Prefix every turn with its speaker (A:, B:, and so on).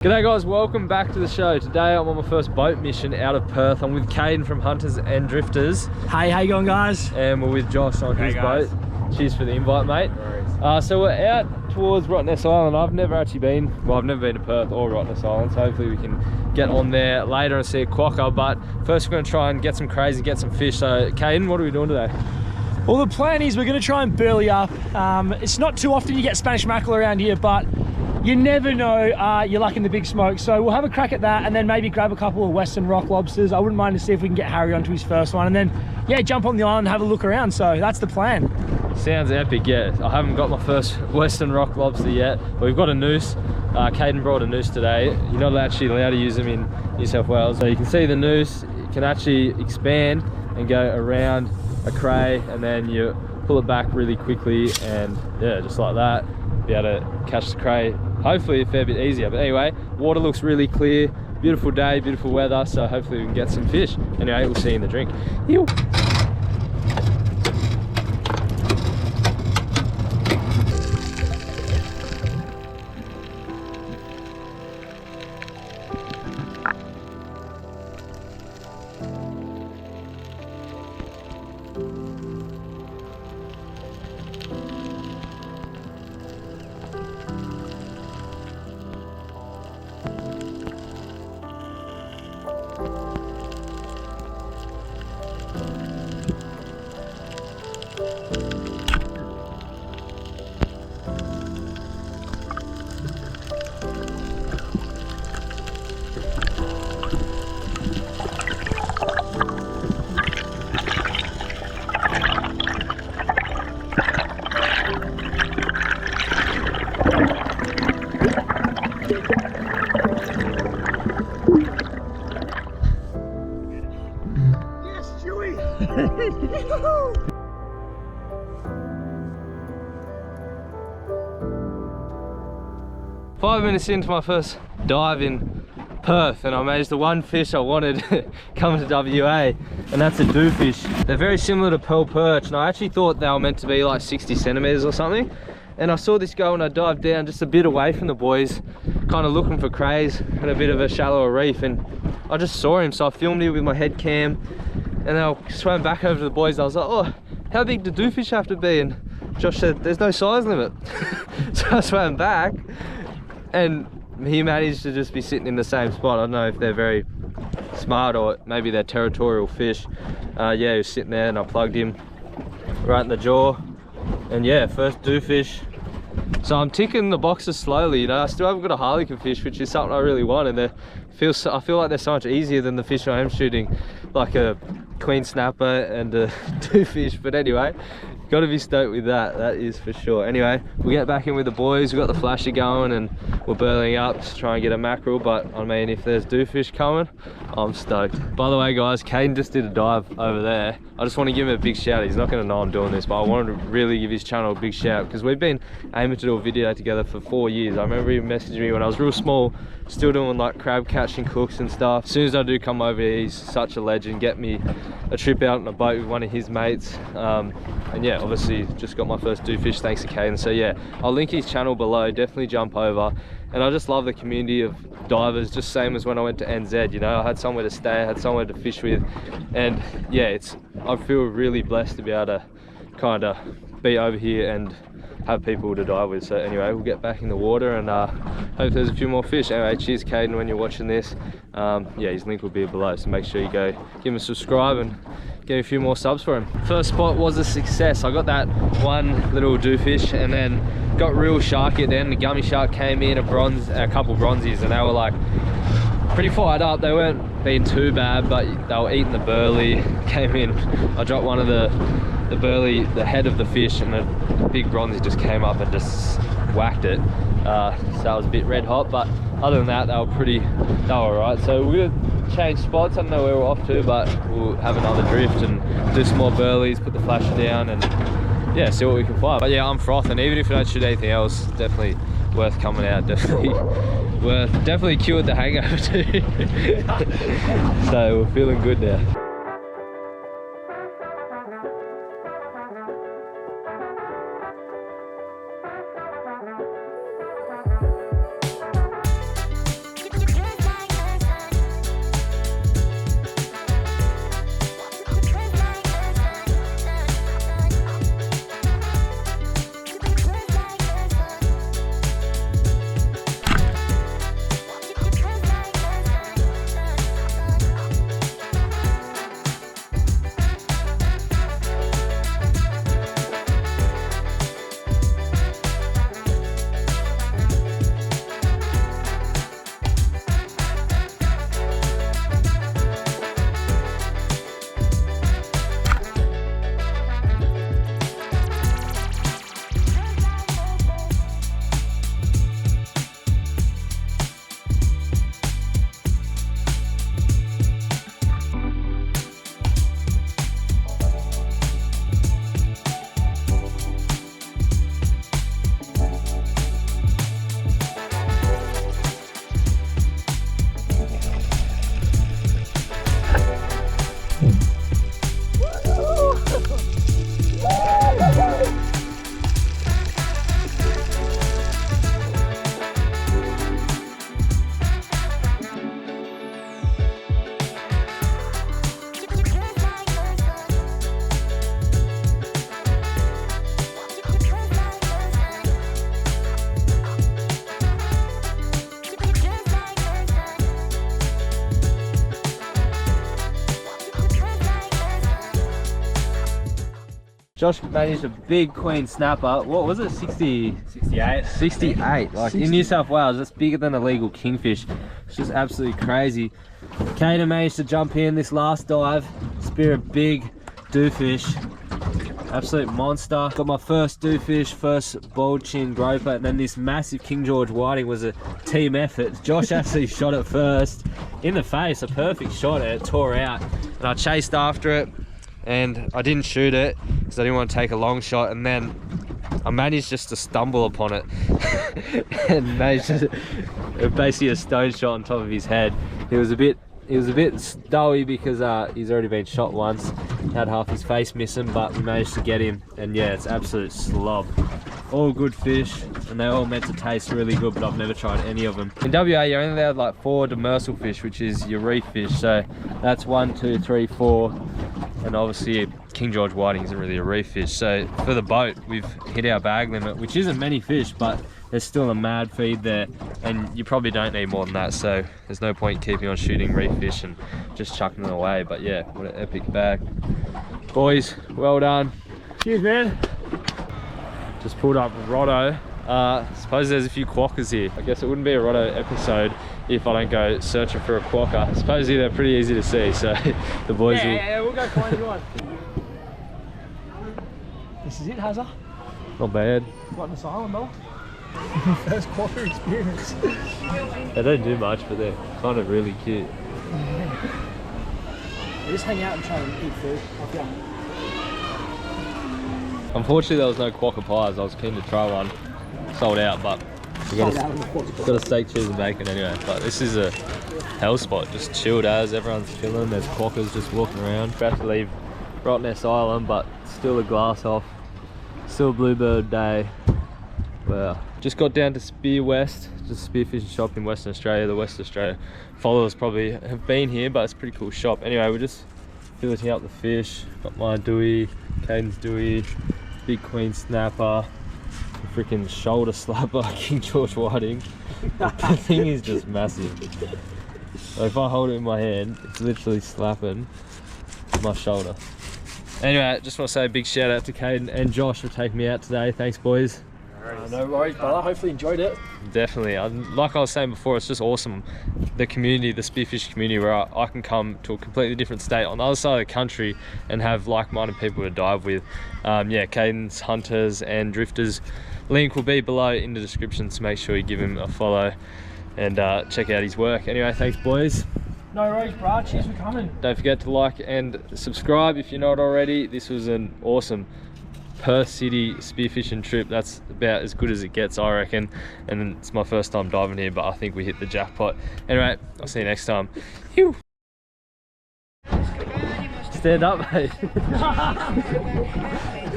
A: G'day guys, welcome back to the show. Today I'm on my first boat mission out of Perth. I'm with Kaiden from Hunters and Drifters.
B: Hey, how you going, guys?
A: And we're with Josh on his boat. Cheers for the invite, mate. So we're out towards Rottnest Island. I've never actually been, well, I've never been to Perth or Rottnest Island, so hopefully we can get on there later and see a quokka. But first we're going to try and get some crays and get some fish. So Kaiden, what are we doing today?
B: Well, the plan is we're going to try and burley up. It's not too often you get Spanish mackerel around here, but you never know you're lucky in the big smoke. So we'll have a crack at that and then maybe grab a couple of Western rock lobsters. I wouldn't mind to see if we can get Harry onto his first one and then, yeah, jump on the island and have a look around. So that's the plan.
A: Sounds epic, yeah. I haven't got my first Western rock lobster yet, but we've got a noose. Kaiden brought a noose today. You're not actually allowed to use them in New South Wales. So you can see the noose, it can actually expand and go around a cray, and then you pull it back really quickly and yeah, just like that, be able to catch the cray, hopefully a fair bit easier. But anyway, water looks really clear, beautiful day, beautiful weather, so hopefully we can get some fish. Anyway, we'll see you in the drink. Ew. 5 minutes into my first dive in Perth, and I managed the one fish I wanted coming to WA, and that's a doofish. They're very similar to pearl perch, and I actually thought they were meant to be like 60 centimeters or something. And I saw this go and I dived down just a bit away from the boys, kind of looking for crays at a bit of a shallower reef, and I just saw him, so I filmed him with my head cam, and then I swam back over to the boys and I was like, oh, how big do doofish have to be? And Josh said, there's no size limit. So I swam back, and he managed to just be sitting in the same spot. I don't know if they're very smart or maybe they're territorial fish. Yeah, he was sitting there and I plugged him right in the jaw. And yeah, first doofish. So I'm ticking the boxes slowly, you know. I still haven't got a harlequin fish, which is something I really want, and I feel like they're so much easier than the fish I am shooting, like a queen snapper and a doofish. But anyway, got to be stoked with that, that is for sure. Anyway, we'll get back in with the boys. We've got the flasher going and we're burling up to try and get a mackerel, but I mean, if there's doofish coming, I'm stoked. By the way guys, Kaiden just did a dive over there. I just want to give him a big shout. He's not going to know I'm doing this, but I wanted to really give his channel a big shout because we've been aiming to do a video together for 4 years. I remember he messaged me when I was real small, still doing like crab catching cooks and stuff. As soon as I do come over here, he's such a legend. Get me a trip out on a boat with one of his mates. And yeah, obviously just got my first doofish thanks to Kaiden. So yeah, I'll link his channel below, definitely jump over. And I just love the community of divers, just same as when I went to NZ, you know. I had somewhere to stay, I had somewhere to fish with, and yeah, I feel really blessed to be able to kind of be over here and have people to dive with. So anyway, we'll get back in the water and hope there's a few more fish. Anyway, cheers Kaiden when you're watching this. Yeah, his link will be below, so make sure you go give him a subscribe and get a few more subs for him. First spot was a success. I got that one little doofish and then got real sharky at the end. The gummy shark came in, a couple bronzies, and they were like pretty fired up. They weren't being too bad, but they were eating the burley. Came in, I dropped one of the burley, the head of the fish, and a big bronzy just came up and just whacked it. So that was a bit red hot, but other than that, they were alright. So we're gonna change spots. I don't know where we're off to, but we'll have another drift and do some more burleys, put the flasher down, and yeah, see what we can find. But yeah, I'm frothing. Even if I don't shoot anything else, definitely worth coming out. Definitely cured the hangover too. So we're feeling good now. Josh managed a big queen snapper. What was it?
C: 68.
A: 68. Like in New South Wales, that's bigger than a legal kingfish. It's just absolutely crazy. Kaiden managed to jump in this last dive, spear a big doofish. Absolute monster. Got my first doofish, first bold chin groper, and then this massive King George whiting was a team effort. Josh actually shot it first in the face, a perfect shot, and it tore out. And I chased after it, and I didn't shoot it because I didn't want to take a long shot, and then I managed just to stumble upon it and managed to, basically a stone shot on top of his head. He was a bit stowy because he's already been shot once, had half his face missing, but we managed to get him. And yeah, it's absolute slob. All good fish, and they're all meant to taste really good, but I've never tried any of them. In WA, you're only allowed like 4 demersal fish, which is your reef fish. So that's 1, 2, 3, 4, and obviously King George whiting isn't really a reef fish. So for the boat, we've hit our bag limit, which isn't many fish, but there's still a mad feed there, and you probably don't need more than that. So there's no point keeping on shooting reef fish and just chucking them away. But yeah, what an epic bag. Boys, well done.
B: Cheers, man.
A: Just pulled up Rotto. Suppose there's a few quokkas here. I guess it wouldn't be a Rotto episode if I don't go searching for a quokka. Supposedly they're pretty easy to see, so the boys will...
B: Yeah, we'll go find you one. This is it, Hazza.
A: Not bad.
B: Rottnest Island, though. First quokka experience.
A: They don't do much, but they're kind of really cute.
B: They just hang out and try and eat food. Okay.
A: Unfortunately, there was no quokka pies. I was keen to try one. Sold out, but we got a steak, cheese and bacon anyway. But this is a hell spot, just chilled as. Everyone's chilling. There's quokkas just walking around. About to leave Rottnest Island, but still a glass off. Still a bluebird day. Wow. Just got down to Spear West, just a spearfishing shop in Western Australia. The West Australia followers probably have been here, but it's a pretty cool shop. Anyway, we're just filleting up the fish. Got my dewey, Kaiden's dewey, big queen snapper, freaking shoulder slapper, King George whiting. The thing is just massive. So if I hold it in my hand, it's literally slapping my shoulder. Anyway, just want to say a big shout out to Kaiden and Josh for taking me out today. Thanks, boys.
B: No worries, brother. Hopefully enjoyed it.
A: Definitely. Like I was saying before, it's just awesome. The community, the spearfish community, where I can come to a completely different state on the other side of the country and have like-minded people to dive with. Yeah, Kaiden's Hunters and Drifters link will be below in the description, so make sure you give him a follow and check out his work. Anyway, thanks, boys.
B: No worries, bro. Cheers for coming.
A: Don't forget to like and subscribe if you're not already. This was an awesome Perth City spearfishing trip. That's about as good as it gets, I reckon. And it's my first time diving here, but I think we hit the jackpot. Anyway, I'll see you next time. Phew. Stand up, mate.